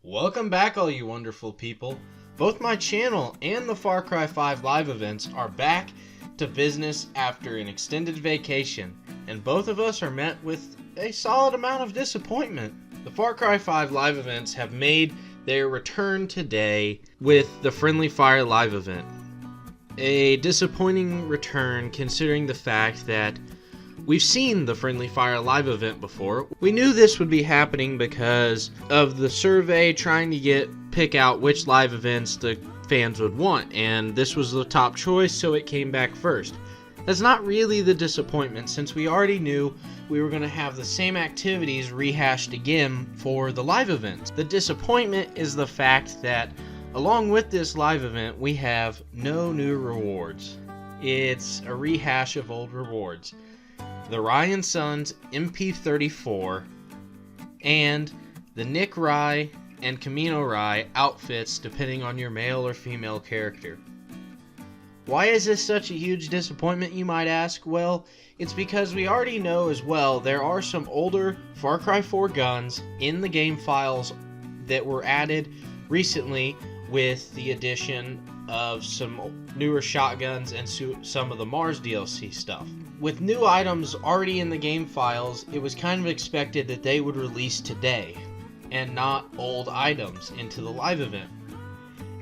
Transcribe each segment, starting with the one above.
Welcome back, all you wonderful people. Both my channel and the Far Cry 5 live events are back to business after an extended vacation, and both of us are met with a solid amount of disappointment. The Far Cry 5 live events have made their return today with the Friendly Fire live event. A disappointing return considering the fact that we've seen the Friendly Fire live event before. We knew this would be happening because of the survey trying to pick out which live events the fans would want, and this was the top choice, so it came back first. That's not really the disappointment, since we already knew we were going to have the same activities rehashed again for the live events. The disappointment is the fact that along with this live event, we have no new rewards. It's a rehash of old rewards. The Ryan Sons MP34 and the Nick Rye and Camino Rye outfits depending on your male or female character. Why is this such a huge disappointment, you might ask? Well, it's because we already know as well there are some older Far Cry 4 guns in the game files that were added recently with the addition of some newer shotguns and some of the Mars DLC stuff. With new items already in the game files, it was kind of expected that they would release today and not old items into the live event.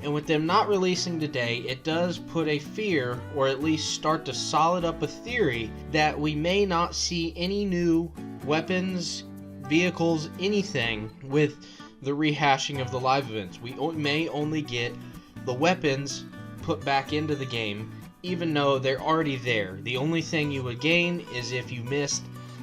And with them not releasing today, it does put a fear, or at least start to solid up a theory, that we may not see any new weapons, vehicles, anything with the rehashing of the live events. We may only get the weapons put back into the game, even though they're already there. The only thing you would gain is if you missed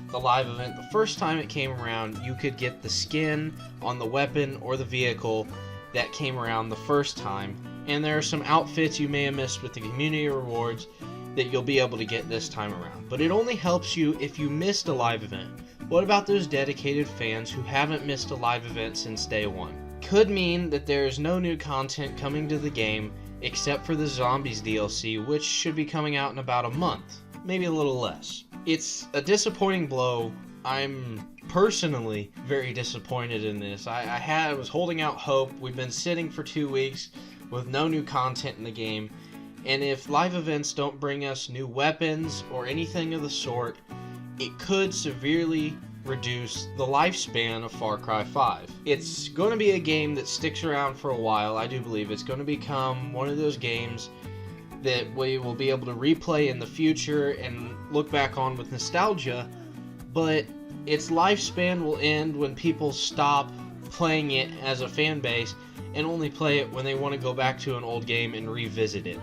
the live event the first time it came around, you could get the skin on the weapon or the vehicle that came around the first time. And there are some outfits you may have missed with the community rewards that you'll be able to get this time around. But it only helps you if you missed a live event. What about those dedicated fans who haven't missed a live event since day one? Could mean that there's no new content coming to the game except for the Zombies DLC, which should be coming out in about a month, maybe a little less. It's a disappointing blow. I'm personally very disappointed in this. I was holding out hope. We've been sitting for 2 weeks with no new content in the game, and if live events don't bring us new weapons or anything of the sort, it could severely reduce the lifespan of Far Cry 5. It's going to be a game that sticks around for a while. I do believe it's going to become one of those games that we will be able to replay in the future and look back on with nostalgia, but its lifespan will end when people stop playing it as a fan base and only play it when they want to go back to an old game and revisit it.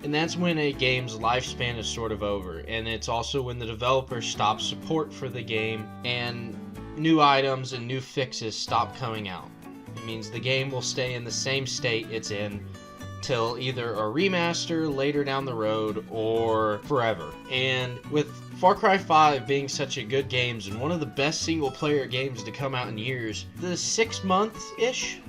And that's when a game's lifespan is sort of over, and it's also when the developers stop support for the game and new items and new fixes stop coming out. It means the game will stay in the same state it's in till either a remaster later down the road or forever. And with Far Cry 5 being such a good game and one of the best single player games to come out in years, the 6-month-ish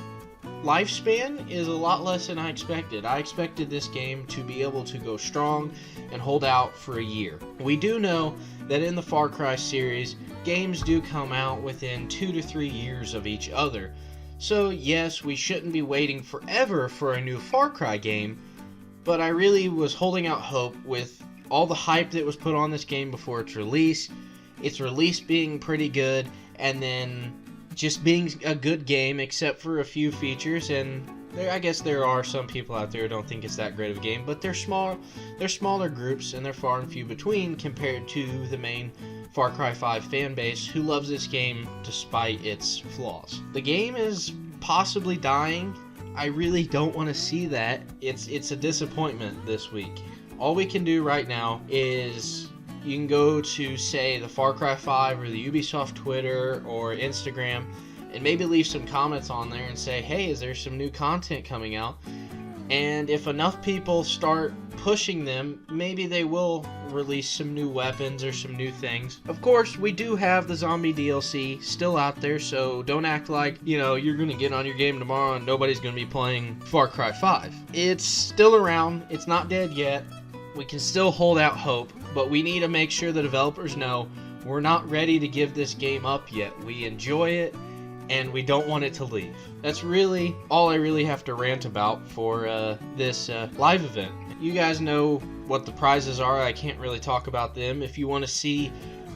lifespan is a lot less than I expected. I expected this game to be able to go strong and hold out for a year. We do know that in the Far Cry series, games do come out within 2 to 3 years of each other. So yes, we shouldn't be waiting forever for a new Far Cry game, but I really was holding out hope with all the hype that was put on this game before its release being pretty good, and then just being a good game except for a few features. And I guess there are some people out there who don't think it's that great of a game, but they're smaller groups and they're far and few between compared to the main Far Cry 5 fan base who loves this game despite its flaws. The game is possibly dying. I really don't want to see that. It's a disappointment this week. All we can do right now is you can go to, say, the Far Cry 5 or the Ubisoft Twitter or Instagram and maybe leave some comments on there and say, hey, is there some new content coming out? And if enough people start pushing them, maybe they will release some new weapons or some new things. Of course, we do have the Zombie DLC still out there, so don't act like, you're going to get on your game tomorrow and nobody's going to be playing Far Cry 5. It's still around. It's not dead yet. We can still hold out hope, but we need to make sure the developers know we're not ready to give this game up yet. We enjoy it, and we don't want it to leave. That's really all I really have to rant about for this live event. You guys know what the prizes are. I can't really talk about them. If you want to see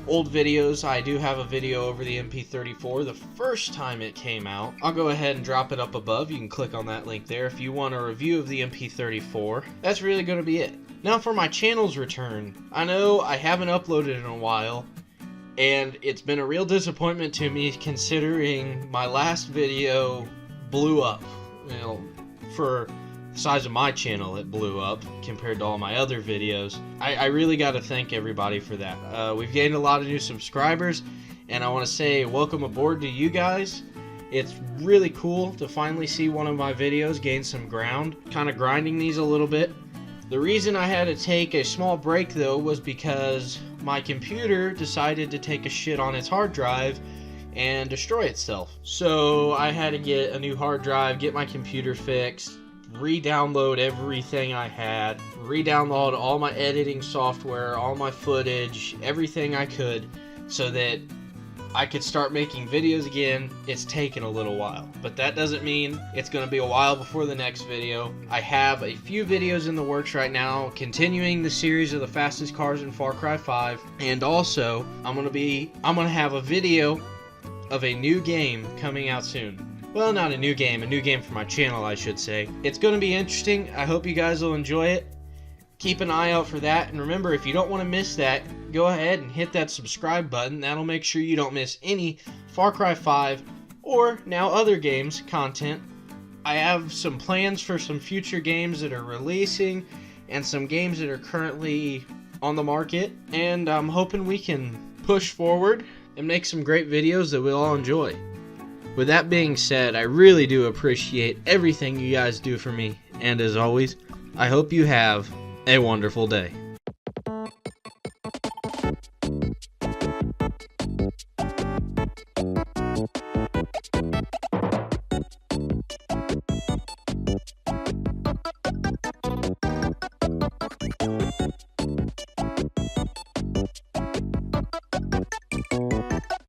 old videos, I do have a video over the MP34 the first time it came out. I'll go ahead and drop it up above. You can click on that link there if you want a review of the MP34. That's really going to be it. Now for my channel's return. I know I haven't uploaded in a while, and it's been a real disappointment to me considering my last video blew up. You know, for the size of my channel, it blew up compared to all my other videos. I really got to thank everybody for that. We've gained a lot of new subscribers, and I want to say welcome aboard to you guys. It's really cool to finally see one of my videos gain some ground, kind of grinding these a little bit. The reason I had to take a small break though was because my computer decided to take a shit on its hard drive and destroy itself. So I had to get a new hard drive, get my computer fixed, re-download everything I had, re-download all my editing software, all my footage, everything I could, so that I could start making videos again. It's taken a little while, but that doesn't mean it's going to be a while before the next video. I have a few videos in the works right now, continuing the series of the fastest cars in Far Cry 5, and also I'm going to have a video of a new game coming out soon. Well, not a new game for my channel, I should say. It's going to be interesting. I hope you guys will enjoy it. Keep an eye out for that, and remember, if you don't want to miss that, go ahead and hit that subscribe button. That'll make sure you don't miss any Far Cry 5 or now other games content. I have some plans for some future games that are releasing and some games that are currently on the market, and I'm hoping we can push forward and make some great videos that we'll all enjoy. With that being said, I really do appreciate everything you guys do for me, and as always, I hope you have a wonderful day.